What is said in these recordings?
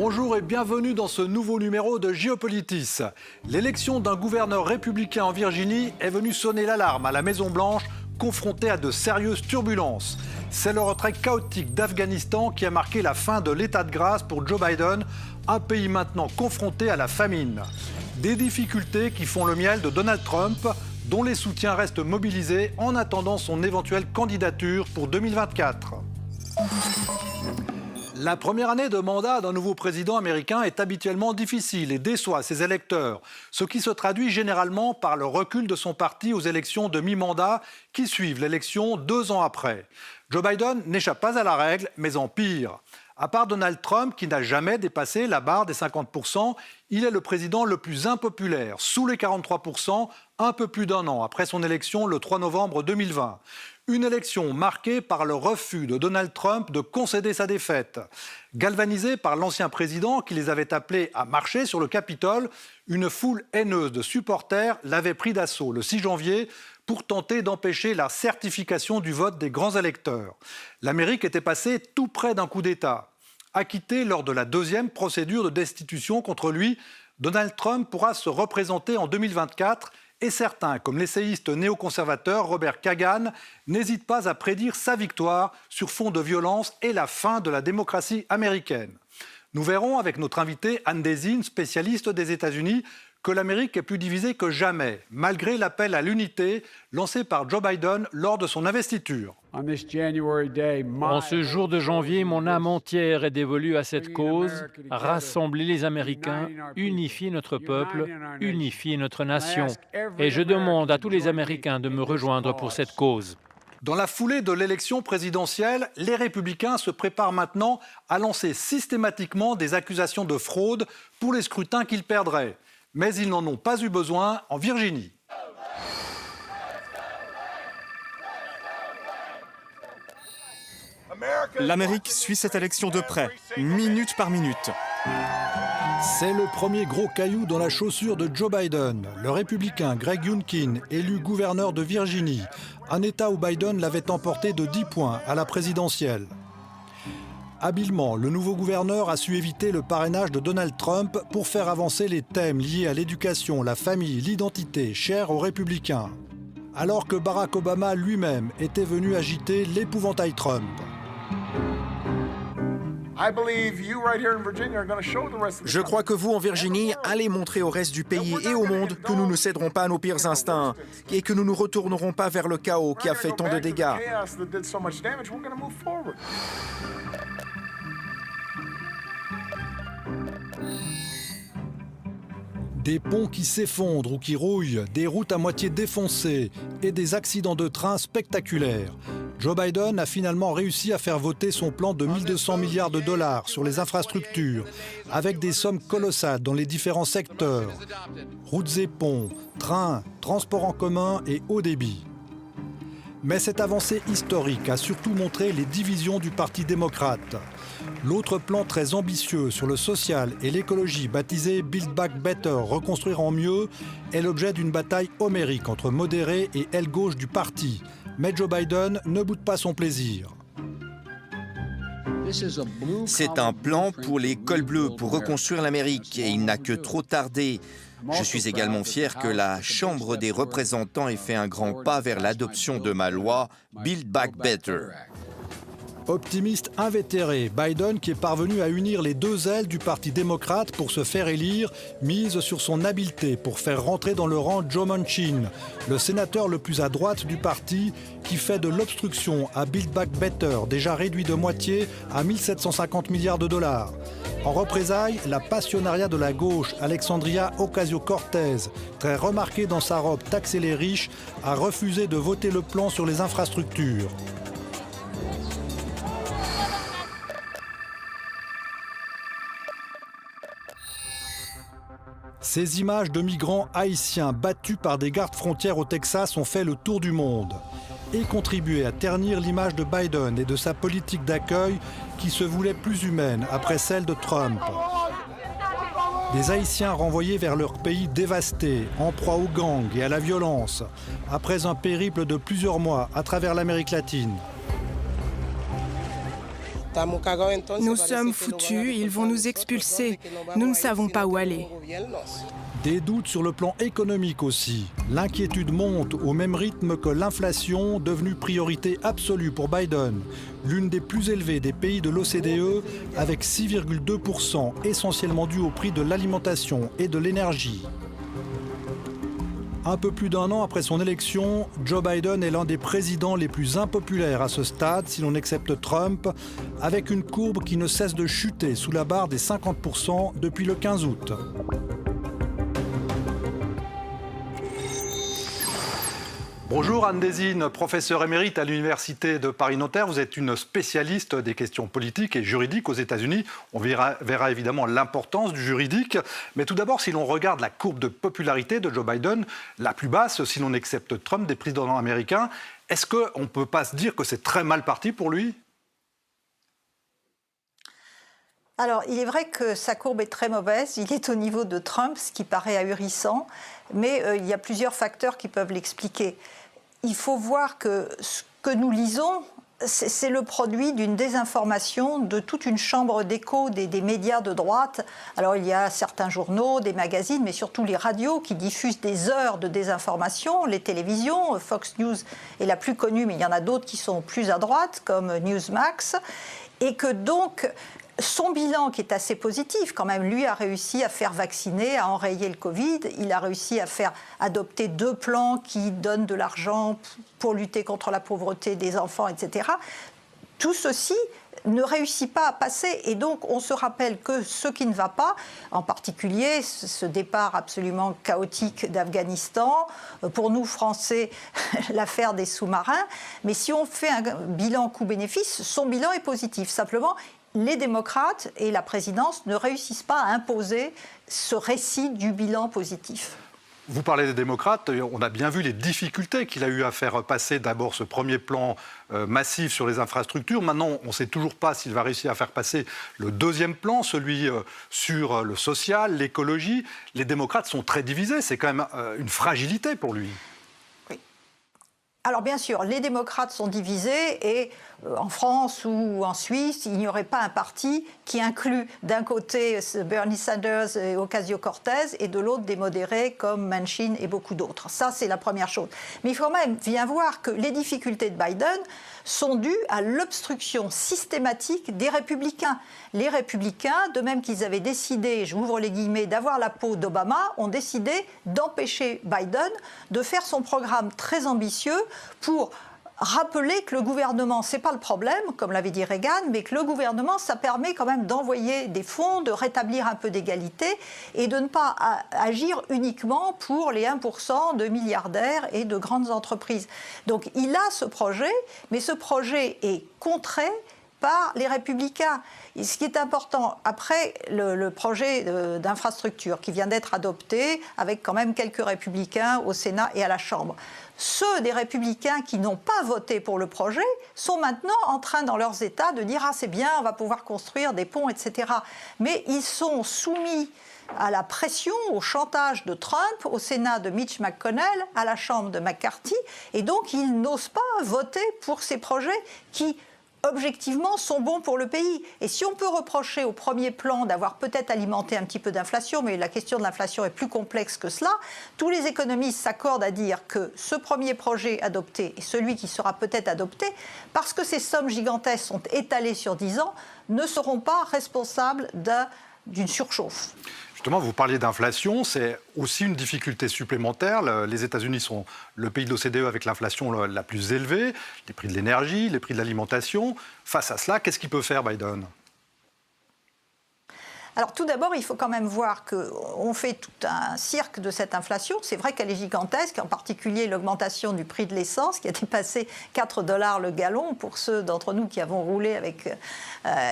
Bonjour et bienvenue dans ce nouveau numéro de Géopolitis. L'élection d'un gouverneur républicain en Virginie est venue sonner l'alarme à la Maison-Blanche, confrontée à de sérieuses turbulences. C'est le retrait chaotique d'Afghanistan qui a marqué la fin de l'état de grâce pour Joe Biden, un pays maintenant confronté à la famine. Des difficultés qui font le miel de Donald Trump, dont les soutiens restent mobilisés en attendant son éventuelle candidature pour 2024. La première année de mandat d'un nouveau président américain est habituellement difficile et déçoit ses électeurs, ce qui se traduit généralement par le recul de son parti aux élections de mi-mandat qui suivent l'élection 2 ans après. Joe Biden n'échappe pas à la règle, mais en pire. À part Donald Trump, qui n'a jamais dépassé la barre des 50%, il est le président le plus impopulaire, sous les 43%, un peu plus d'un an après son élection le 3 novembre 2020. Une élection marquée par le refus de Donald Trump de concéder sa défaite. Galvanisé par l'ancien président qui les avait appelés à marcher sur le Capitole, une foule haineuse de supporters l'avait pris d'assaut le 6 janvier pour tenter d'empêcher la certification du vote des grands électeurs. L'Amérique était passée tout près d'un coup d'État. Acquitté lors de la deuxième procédure de destitution contre lui, Donald Trump pourra se représenter en 2024 et certains, comme l'essayiste néoconservateur Robert Kagan, n'hésitent pas à prédire sa victoire sur fond de violence et la fin de la démocratie américaine. Nous verrons avec notre invité Anne Désine, spécialiste des États-Unis, que l'Amérique est plus divisée que jamais, malgré l'appel à l'unité lancé par Joe Biden lors de son investiture. En ce jour de janvier, mon âme entière est dévolue à cette cause, rassembler les Américains, unifier notre peuple, unifier notre nation. Et je demande à tous les Américains de me rejoindre pour cette cause. Dans la foulée de l'élection présidentielle, les républicains se préparent maintenant à lancer systématiquement des accusations de fraude pour les scrutins qu'ils perdraient. Mais ils n'en ont pas eu besoin en Virginie. L'Amérique suit cette élection de près, minute par minute. C'est le premier gros caillou dans la chaussure de Joe Biden. Le républicain Greg Youngkin, élu gouverneur de Virginie, un État où Biden l'avait emporté de 10 points à la présidentielle. Habilement, le nouveau gouverneur a su éviter le parrainage de Donald Trump pour faire avancer les thèmes liés à l'éducation, la famille, l'identité, chers aux républicains. Alors que Barack Obama lui-même était venu agiter l'épouvantail Trump. Je crois que vous, en Virginie, allez montrer au reste du pays et au monde que nous ne céderons pas à nos pires instincts et que nous ne retournerons pas vers le chaos qui a fait tant de dégâts. Des ponts qui s'effondrent ou qui rouillent, des routes à moitié défoncées et des accidents de train spectaculaires. Joe Biden a finalement réussi à faire voter son plan de 1 200 milliards de dollars sur les infrastructures, avec des sommes colossales dans les différents secteurs. Routes et ponts, trains, transports en commun et haut débit. Mais cette avancée historique a surtout montré les divisions du Parti démocrate. L'autre plan très ambitieux sur le social et l'écologie, baptisé Build Back Better, reconstruire en mieux, est l'objet d'une bataille homérique entre modérés et aile gauche du parti. Mais Joe Biden ne boude pas son plaisir. C'est un plan pour les cols bleus, pour reconstruire l'Amérique, et il n'a que trop tardé. Je suis également fier que la Chambre des représentants ait fait un grand pas vers l'adoption de ma loi Build Back Better. Optimiste invétéré, Biden, qui est parvenu à unir les deux ailes du Parti démocrate pour se faire élire, mise sur son habileté pour faire rentrer dans le rang Joe Manchin, le sénateur le plus à droite du parti, qui fait de l'obstruction à Build Back Better, déjà réduit de moitié à 1 750 milliards de dollars. En représailles, la passionnariat de la gauche, Alexandria Ocasio-Cortez, très remarquée dans sa robe taxer les riches, a refusé de voter le plan sur les infrastructures. Ces images de migrants haïtiens battus par des gardes frontières au Texas ont fait le tour du monde et contribué à ternir l'image de Biden et de sa politique d'accueil qui se voulait plus humaine après celle de Trump. Des Haïtiens renvoyés vers leur pays dévasté, en proie aux gangs et à la violence, après un périple de plusieurs mois à travers l'Amérique latine. Nous sommes foutus, ils vont nous expulser. Nous ne savons pas où aller. Des doutes sur le plan économique aussi. L'inquiétude monte au même rythme que l'inflation, devenue priorité absolue pour Biden. L'une des plus élevées des pays de l'OCDE, avec 6,2%, essentiellement dû au prix de l'alimentation et de l'énergie. Un peu plus d'un an après son élection, Joe Biden est l'un des présidents les plus impopulaires à ce stade, si l'on accepte Trump, avec une courbe qui ne cesse de chuter sous la barre des 50% depuis le 15 août. Bonjour Anne Désine, professeure émérite à l'Université de Paris-Nanterre. Vous êtes une spécialiste des questions politiques et juridiques aux États-Unis. On verra évidemment l'importance du juridique. Mais tout d'abord, si l'on regarde la courbe de popularité de Joe Biden, la plus basse, si l'on accepte Trump, des présidents américains, est-ce qu'on ne peut pas se dire que c'est très mal parti pour lui ? Alors, il est vrai que sa courbe est très mauvaise. Il est au niveau de Trump, ce qui paraît ahurissant. Mais il y a plusieurs facteurs qui peuvent l'expliquer. Il faut voir que ce que nous lisons, c'est le produit d'une désinformation de toute une chambre d'écho des médias de droite. Alors il y a certains journaux, des magazines, mais surtout les radios qui diffusent des heures de désinformation, les télévisions, Fox News est la plus connue, mais il y en a d'autres qui sont plus à droite, comme Newsmax, et que donc son bilan, qui est assez positif quand même, lui a réussi à faire vacciner, à enrayer le Covid. Il a réussi à faire adopter 2 plans qui donnent de l'argent pour lutter contre la pauvreté des enfants, etc. Tout ceci ne réussit pas à passer. Et donc, on se rappelle que ce qui ne va pas, en particulier ce départ absolument chaotique d'Afghanistan, pour nous, Français, l'affaire des sous-marins. Mais si on fait un bilan coût-bénéfice, son bilan est positif. Simplement, les démocrates et la présidence ne réussissent pas à imposer ce récit du bilan positif. Vous parlez des démocrates, on a bien vu les difficultés qu'il a eu à faire passer d'abord ce premier plan massif sur les infrastructures. Maintenant, on ne sait toujours pas s'il va réussir à faire passer le deuxième plan, celui sur le social, l'écologie. Les démocrates sont très divisés, c'est quand même une fragilité pour lui. Alors bien sûr, les démocrates sont divisés et en France ou en Suisse, il n'y aurait pas un parti qui inclut d'un côté Bernie Sanders et Ocasio-Cortez et de l'autre des modérés comme Manchin et beaucoup d'autres. Ça, c'est la première chose. Mais il faut même bien voir que les difficultés de Biden sont dues à l'obstruction systématique des républicains. Les républicains, de même qu'ils avaient décidé, j'ouvre les guillemets, d'avoir la peau d'Obama, ont décidé d'empêcher Biden de faire son programme très ambitieux pour rappeler que le gouvernement, ce n'est pas le problème, comme l'avait dit Reagan, mais que le gouvernement, ça permet quand même d'envoyer des fonds, de rétablir un peu d'égalité et de ne pas agir uniquement pour les 1% de milliardaires et de grandes entreprises. Donc il a ce projet, mais ce projet est contré par les républicains. Et ce qui est important, après le projet d'infrastructure qui vient d'être adopté, avec quand même quelques républicains au Sénat et à la Chambre, ceux des républicains qui n'ont pas voté pour le projet sont maintenant en train, dans leurs États, de dire « Ah, c'est bien, on va pouvoir construire des ponts, etc. » Mais ils sont soumis à la pression, au chantage de Trump, au Sénat de Mitch McConnell, à la Chambre de McCarthy, et donc ils n'osent pas voter pour ces projets qui objectivement, sont bons pour le pays. Et si on peut reprocher au premier plan d'avoir peut-être alimenté un petit peu d'inflation, mais la question de l'inflation est plus complexe que cela, tous les économistes s'accordent à dire que ce premier projet adopté et celui qui sera peut-être adopté, parce que ces sommes gigantesques sont étalées sur 10 ans, ne seront pas responsables d'une surchauffe. Justement, vous parliez d'inflation, c'est aussi une difficulté supplémentaire. Les États-Unis sont le pays de l'OCDE avec l'inflation la plus élevée, les prix de l'énergie, les prix de l'alimentation. Face à cela, qu'est-ce qu'il peut faire Biden ? Alors tout d'abord, il faut quand même voir qu'on fait tout un cirque de cette inflation. C'est vrai qu'elle est gigantesque, en particulier l'augmentation du prix de l'essence qui a dépassé 4 $ le gallon pour ceux d'entre nous qui avons roulé avec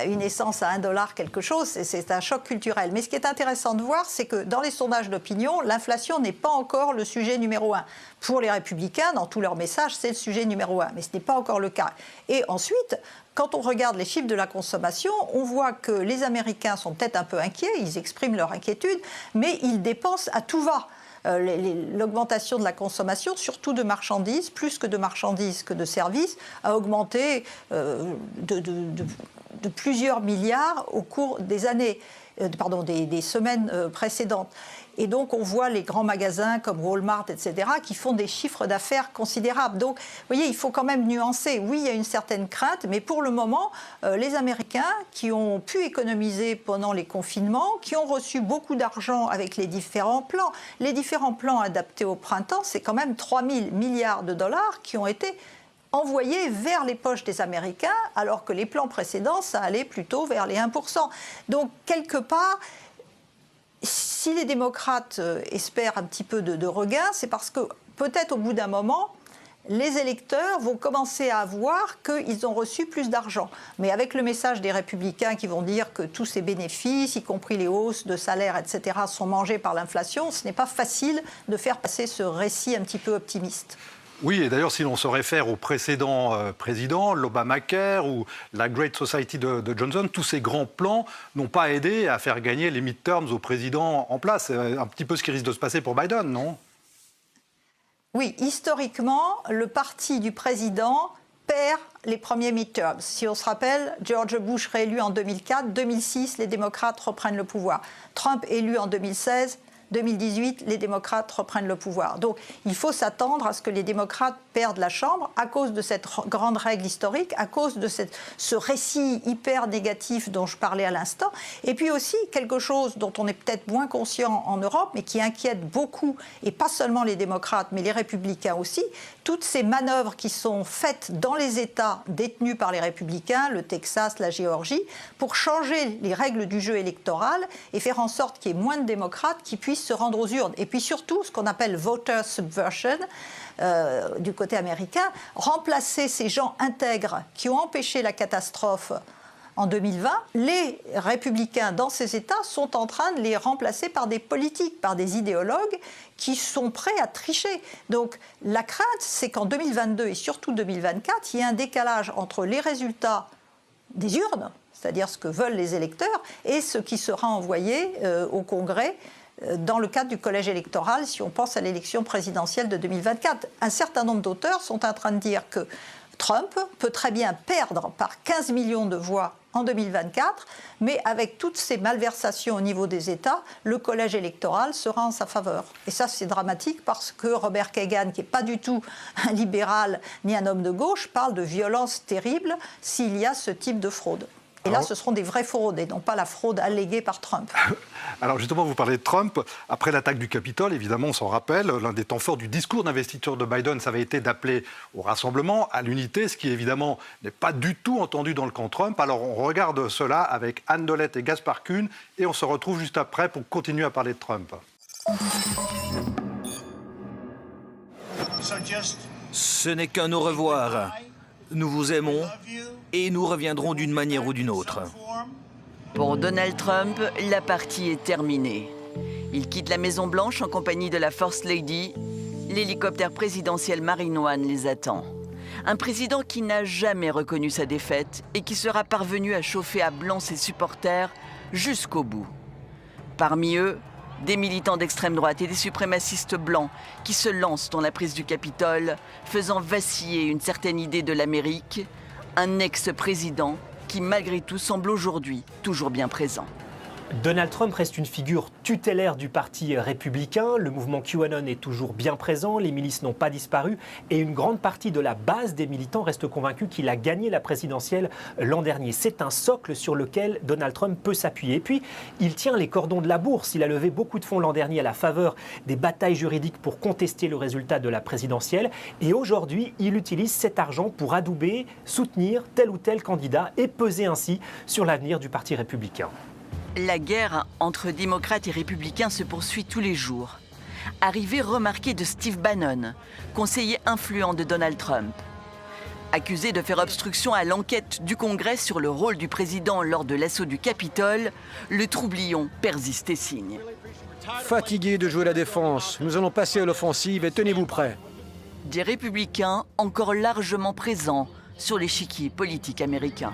une essence à 1 $ quelque chose. C'est un choc culturel. Mais ce qui est intéressant de voir, c'est que dans les sondages d'opinion, l'inflation n'est pas encore le sujet numéro 1. Pour les Républicains, dans tous leurs messages, c'est le sujet numéro 1. Mais ce n'est pas encore le cas. Et ensuite, quand on regarde les chiffres de la consommation, on voit que les Américains sont peut-être un peu inquiets, ils expriment leur inquiétude, mais ils dépensent à tout va. L'augmentation de la consommation, surtout de marchandises, plus que de marchandises que de services, a augmenté de plusieurs milliards au cours des années, des semaines précédentes. Et donc, on voit les grands magasins comme Walmart, etc., qui font des chiffres d'affaires considérables. Donc, vous voyez, il faut quand même nuancer. Oui, il y a une certaine crainte, mais pour le moment, les Américains qui ont pu économiser pendant les confinements, qui ont reçu beaucoup d'argent avec les différents plans adaptés au printemps, c'est quand même 3 000 milliards de dollars qui ont été envoyés vers les poches des Américains, alors que les plans précédents, ça allait plutôt vers les 1%. Donc, quelque part, si les démocrates espèrent un petit peu de regain, c'est parce que peut-être au bout d'un moment, les électeurs vont commencer à voir qu'ils ont reçu plus d'argent. Mais avec le message des républicains qui vont dire que tous ces bénéfices, y compris les hausses de salaire, etc., sont mangés par l'inflation, ce n'est pas facile de faire passer ce récit un petit peu optimiste. Oui, et d'ailleurs, si l'on se réfère au précédent président, l'Obamacare ou la Great Society de Johnson, tous ces grands plans n'ont pas aidé à faire gagner les midterms au président en place. C'est un petit peu ce qui risque de se passer pour Biden, non ? Oui, historiquement, le parti du président perd les premiers midterms. Si on se rappelle, George Bush réélu en 2004, 2006, les démocrates reprennent le pouvoir. Trump élu en 2016, 2018, les démocrates reprennent le pouvoir. Donc, il faut s'attendre à ce que les démocrates perdent la Chambre à cause de cette grande règle historique, à cause de ce récit hyper négatif dont je parlais à l'instant. Et puis aussi, quelque chose dont on est peut-être moins conscient en Europe, mais qui inquiète beaucoup, et pas seulement les démocrates, mais les républicains aussi, toutes ces manœuvres qui sont faites dans les États détenus par les républicains, le Texas, la Géorgie, pour changer les règles du jeu électoral et faire en sorte qu'il y ait moins de démocrates qui puissent se rendre aux urnes. Et puis surtout, ce qu'on appelle voter subversion, du côté américain, remplacer ces gens intègres qui ont empêché la catastrophe en 2020, les républicains dans ces États sont en train de les remplacer par des politiques, par des idéologues qui sont prêts à tricher. Donc la crainte, c'est qu'en 2022 et surtout 2024, il y ait un décalage entre les résultats des urnes, c'est-à-dire ce que veulent les électeurs, et ce qui sera envoyé au Congrès dans le cadre du collège électoral, si on pense à l'élection présidentielle de 2024. Un certain nombre d'auteurs sont en train de dire que Trump peut très bien perdre par 15 millions de voix en 2024, mais avec toutes ces malversations au niveau des États, le collège électoral sera en sa faveur. Et ça, c'est dramatique parce que Robert Kagan, qui n'est pas du tout un libéral ni un homme de gauche, parle de violence terrible s'il y a ce type de fraude. Et là, ce seront des vraies fraudes et non pas la fraude alléguée par Trump. Alors justement, vous parlez de Trump. Après l'attaque du Capitole, évidemment, on s'en rappelle, l'un des temps forts du discours d'investiture de Biden, ça avait été d'appeler au rassemblement, à l'unité, ce qui évidemment n'est pas du tout entendu dans le camp Trump. Alors on regarde cela avec Anne Dolette et Gaspard Kuhn et on se retrouve juste après pour continuer à parler de Trump. Ce n'est qu'un au revoir. Nous vous aimons et nous reviendrons d'une manière ou d'une autre. Pour Donald Trump, la partie est terminée. Il quitte la Maison-Blanche en compagnie de la First Lady. L'hélicoptère présidentiel Marine One les attend. Un président qui n'a jamais reconnu sa défaite et qui sera parvenu à chauffer à blanc ses supporters jusqu'au bout. Parmi eux, des militants d'extrême droite et des suprémacistes blancs qui se lancent dans la prise du Capitole, faisant vaciller une certaine idée de l'Amérique, un ex-président qui malgré tout semble aujourd'hui toujours bien présent. Donald Trump reste une figure tutélaire du parti républicain. Le mouvement QAnon est toujours bien présent, les milices n'ont pas disparu et une grande partie de la base des militants reste convaincue qu'il a gagné la présidentielle l'an dernier. C'est un socle sur lequel Donald Trump peut s'appuyer. Et puis, il tient les cordons de la bourse. Il a levé beaucoup de fonds l'an dernier à la faveur des batailles juridiques pour contester le résultat de la présidentielle. Et aujourd'hui, il utilise cet argent pour adouber, soutenir tel ou tel candidat et peser ainsi sur l'avenir du parti républicain. La guerre entre démocrates et républicains se poursuit tous les jours. Arrivée remarquée de Steve Bannon, conseiller influent de Donald Trump. Accusé de faire obstruction à l'enquête du Congrès sur le rôle du président lors de l'assaut du Capitole, le troublion persiste et signe. Fatigué de jouer la défense, nous allons passer à l'offensive et tenez-vous prêts. Des républicains encore largement présents sur l'échiquier politique américain.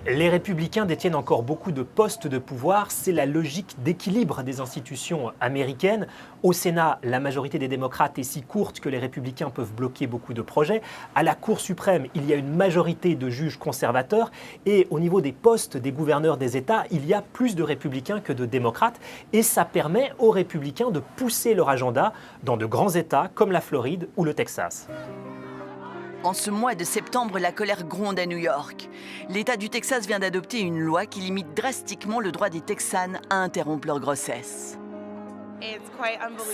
Les républicains détiennent encore beaucoup de postes de pouvoir. C'est la logique d'équilibre des institutions américaines. Au Sénat, la majorité des démocrates est si courte que les républicains peuvent bloquer beaucoup de projets. À la Cour suprême, il y a une majorité de juges conservateurs. Et au niveau des postes des gouverneurs des États, il y a plus de républicains que de démocrates. Et ça permet aux républicains de pousser leur agenda dans de grands États comme la Floride ou le Texas. En ce mois de septembre, la colère gronde à New York. L'État du Texas vient d'adopter une loi qui limite drastiquement le droit des Texanes à interrompre leur grossesse.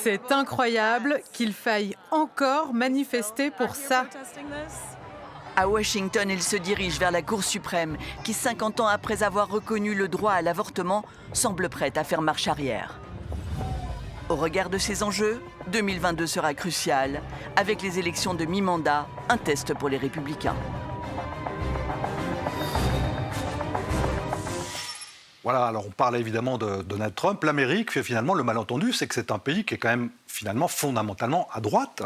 C'est incroyable qu'il faille encore manifester pour ça. À Washington, il se dirige vers la Cour suprême, qui 50 ans après avoir reconnu le droit à l'avortement, semble prête à faire marche arrière. Au regard de ces enjeux, 2022 sera crucial. Avec les élections de mi-mandat, un test pour les républicains. Voilà, alors on parle évidemment de Donald Trump. L'Amérique, finalement, le malentendu, c'est que c'est un pays qui est quand même, finalement, fondamentalement à droite.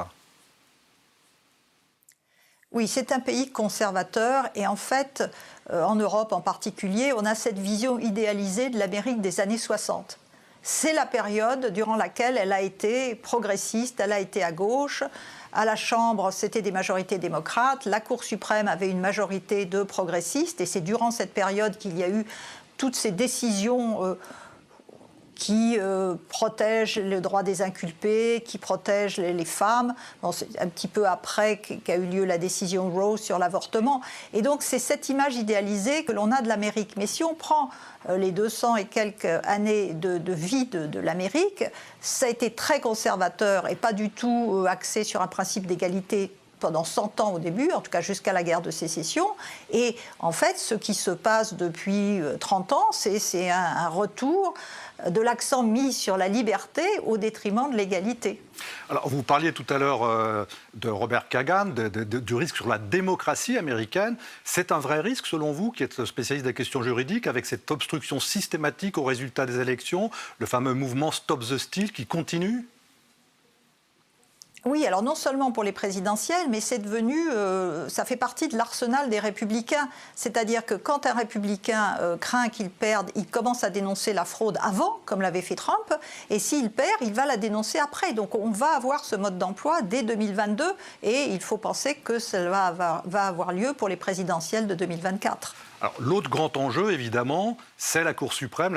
Oui, c'est un pays conservateur et en fait, en Europe en particulier, on a cette vision idéalisée de l'Amérique des années 60. C'est la période durant laquelle elle a été progressiste, elle a été à gauche. À la Chambre, c'était des majorités démocrates. La Cour suprême avait une majorité de progressistes. Et c'est durant cette période qu'il y a eu toutes ces décisions qui protègent le droit des inculpés, qui protègent les femmes. Bon, c'est un petit peu après qu'a eu lieu la décision Roe sur l'avortement. Et donc, c'est cette image idéalisée que l'on a de l'Amérique. Mais si on prend les 200 et quelques années de vie de l'Amérique, ça a été très conservateur et pas du tout axé sur un principe d'égalité pendant 100 ans au début, en tout cas jusqu'à la guerre de sécession. Et en fait, ce qui se passe depuis 30 ans, c'est un retour de l'accent mis sur la liberté au détriment de l'égalité. Alors, vous parliez tout à l'heure de Robert Kagan, du risque sur la démocratie américaine. C'est un vrai risque, selon vous, qui êtes spécialiste des questions juridiques, avec cette obstruction systématique au résultat des élections, le fameux mouvement Stop the Steal qui continue ? Oui, alors non seulement pour les présidentielles, mais c'est devenu, ça fait partie de l'arsenal des républicains. C'est-à-dire que quand un républicain craint qu'il perde, il commence à dénoncer la fraude avant, comme l'avait fait Trump, et s'il perd, il va la dénoncer après. Donc on va avoir ce mode d'emploi dès 2022, et il faut penser que cela va avoir lieu pour les présidentielles de 2024. Alors, l'autre grand enjeu, évidemment, c'est la Cour suprême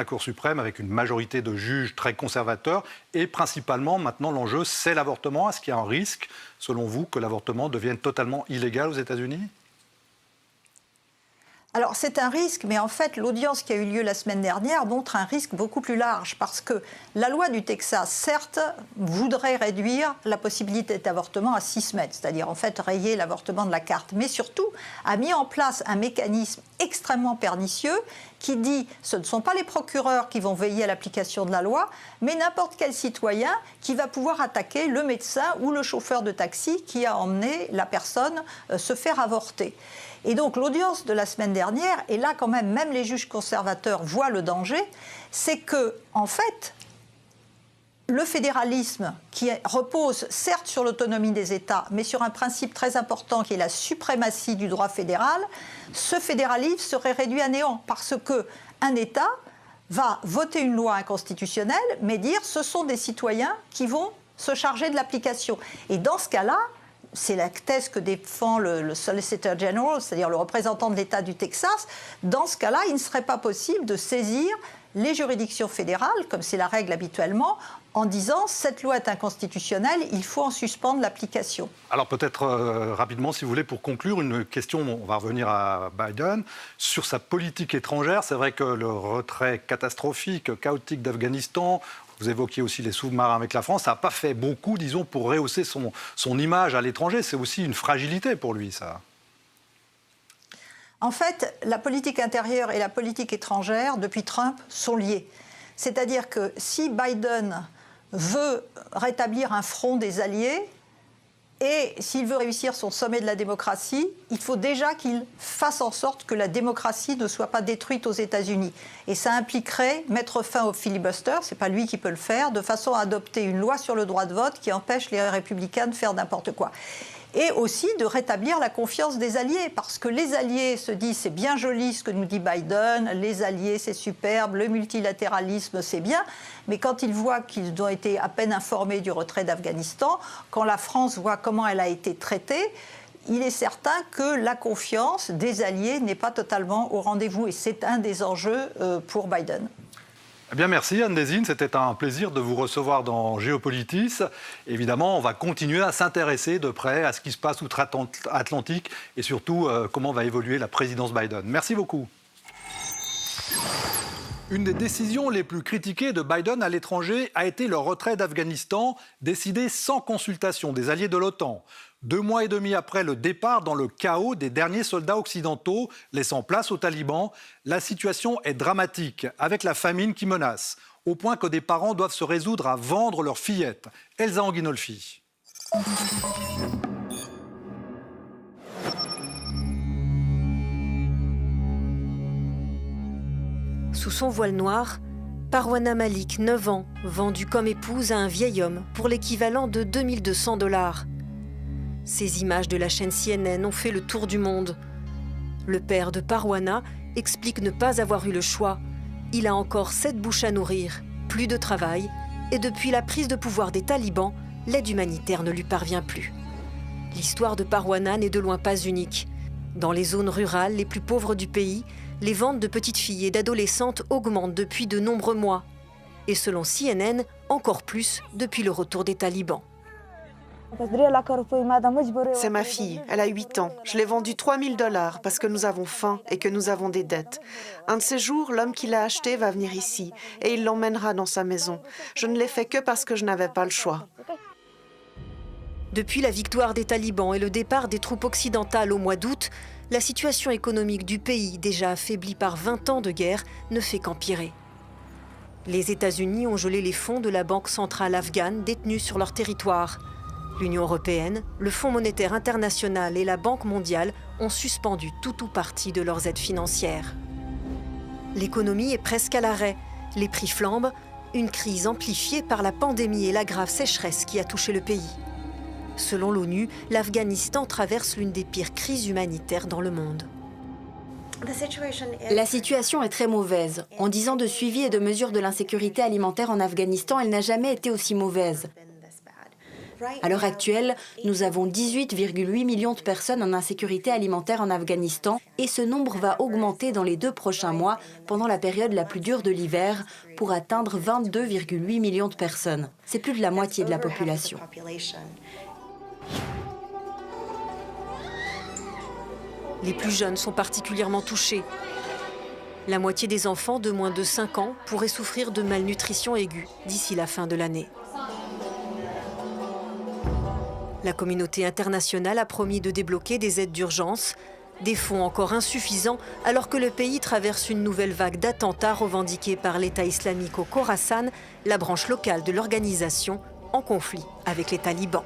avec une majorité de juges très conservateurs. Et principalement, maintenant, l'enjeu, c'est l'avortement. Est-ce qu'il y a un risque, selon vous, que l'avortement devienne totalement illégal aux États-Unis ? Alors, c'est un risque, mais en fait, l'audience qui a eu lieu la semaine dernière montre un risque beaucoup plus large, parce que la loi du Texas, certes, voudrait réduire la possibilité d'avortement à 6 semaines, c'est-à-dire en fait rayer l'avortement de la carte, mais surtout a mis en place un mécanisme extrêmement pernicieux qui dit ce ne sont pas les procureurs qui vont veiller à l'application de la loi, mais n'importe quel citoyen qui va pouvoir attaquer le médecin ou le chauffeur de taxi qui a emmené la personne se faire avorter. Et donc l'audience de la semaine dernière, et là quand même les juges conservateurs voient le danger, c'est que en fait, le fédéralisme qui repose certes sur l'autonomie des États, mais sur un principe très important qui est la suprématie du droit fédéral, ce fédéralisme serait réduit à néant parce qu'un État va voter une loi inconstitutionnelle, mais dire ce sont des citoyens qui vont se charger de l'application. Et dans ce cas-là, c'est la thèse que défend le Solicitor General, c'est-à-dire le représentant de l'État du Texas. Dans ce cas-là, il ne serait pas possible de saisir les juridictions fédérales, comme c'est la règle habituellement, en disant « cette loi est inconstitutionnelle, il faut en suspendre l'application ». Alors peut-être rapidement, si vous voulez, pour conclure, une question, on va revenir à Biden, sur sa politique étrangère. C'est vrai que le retrait catastrophique, chaotique d'Afghanistan, vous évoquiez aussi les sous-marins avec la France, ça n'a pas fait beaucoup, disons, pour rehausser son image à l'étranger. C'est aussi une fragilité pour lui, ça. En fait, la politique intérieure et la politique étrangère, depuis Trump, sont liées. C'est-à-dire que si Biden veut rétablir un front des alliés, et s'il veut réussir son sommet de la démocratie, il faut déjà qu'il fasse en sorte que la démocratie ne soit pas détruite aux États-Unis. Et ça impliquerait mettre fin au filibuster, ce n'est pas lui qui peut le faire, de façon à adopter une loi sur le droit de vote qui empêche les républicains de faire n'importe quoi. et aussi de rétablir la confiance des alliés, parce que les alliés se disent c'est bien joli ce que nous dit Biden, les alliés c'est superbe, le multilatéralisme c'est bien, mais quand ils voient qu'ils ont été à peine informés du retrait d'Afghanistan, quand la France voit comment elle a été traitée, il est certain que la confiance des alliés n'est pas totalement au rendez-vous, et c'est un des enjeux pour Biden. Eh bien, merci Anne Désine, c'était un plaisir de vous recevoir dans Géopolitis. Évidemment, on va continuer à s'intéresser de près à ce qui se passe outre-Atlantique et surtout comment va évoluer la présidence Biden. Merci beaucoup. Une des décisions les plus critiquées de Biden à l'étranger a été le retrait d'Afghanistan, décidé sans consultation des alliés de l'OTAN. 2 mois et demi après le départ dans le chaos des derniers soldats occidentaux, laissant place aux talibans, la situation est dramatique, avec la famine qui menace, au point que des parents doivent se résoudre à vendre leurs fillettes. Elsa Anguinolfi. Sous son voile noir, Parwana Malik, 9 ans, vendue comme épouse à un vieil homme pour l'équivalent de 2200 $. Ces images de la chaîne CNN ont fait le tour du monde. Le père de Parwana explique ne pas avoir eu le choix. Il a encore 7 bouches à nourrir, plus de travail, et depuis la prise de pouvoir des talibans, l'aide humanitaire ne lui parvient plus. L'histoire de Parwana n'est de loin pas unique. Dans les zones rurales les plus pauvres du pays, les ventes de petites filles et d'adolescentes augmentent depuis de nombreux mois. Et selon CNN, encore plus depuis le retour des talibans. C'est ma fille, elle a 8 ans. Je l'ai vendue 3 000 $ parce que nous avons faim et que nous avons des dettes. Un de ces jours, l'homme qui l'a acheté va venir ici et il l'emmènera dans sa maison. Je ne l'ai fait que parce que je n'avais pas le choix. Depuis la victoire des talibans et le départ des troupes occidentales au mois d'août, la situation économique du pays, déjà affaibli par 20 ans de guerre, ne fait qu'empirer. Les États-Unis ont gelé les fonds de la Banque centrale afghane détenus sur leur territoire. L'Union européenne, le Fonds monétaire international et la Banque mondiale ont suspendu tout ou partie de leurs aides financières. L'économie est presque à l'arrêt, les prix flambent, une crise amplifiée par la pandémie et la grave sécheresse qui a touché le pays. Selon l'ONU, l'Afghanistan traverse l'une des pires crises humanitaires dans le monde. La situation est très mauvaise. En 10 ans de suivi et de mesure de l'insécurité alimentaire en Afghanistan, elle n'a jamais été aussi mauvaise. À l'heure actuelle, nous avons 18,8 millions de personnes en insécurité alimentaire en Afghanistan et ce nombre va augmenter dans les 2 prochains mois pendant la période la plus dure de l'hiver pour atteindre 22,8 millions de personnes. C'est plus de la moitié de la population. Les plus jeunes sont particulièrement touchés. La moitié des enfants de moins de 5 ans pourraient souffrir de malnutrition aiguë d'ici la fin de l'année. La communauté internationale a promis de débloquer des aides d'urgence, des fonds encore insuffisants alors que le pays traverse une nouvelle vague d'attentats revendiqués par l'État islamique au Khorasan, la branche locale de l'organisation en conflit avec les talibans.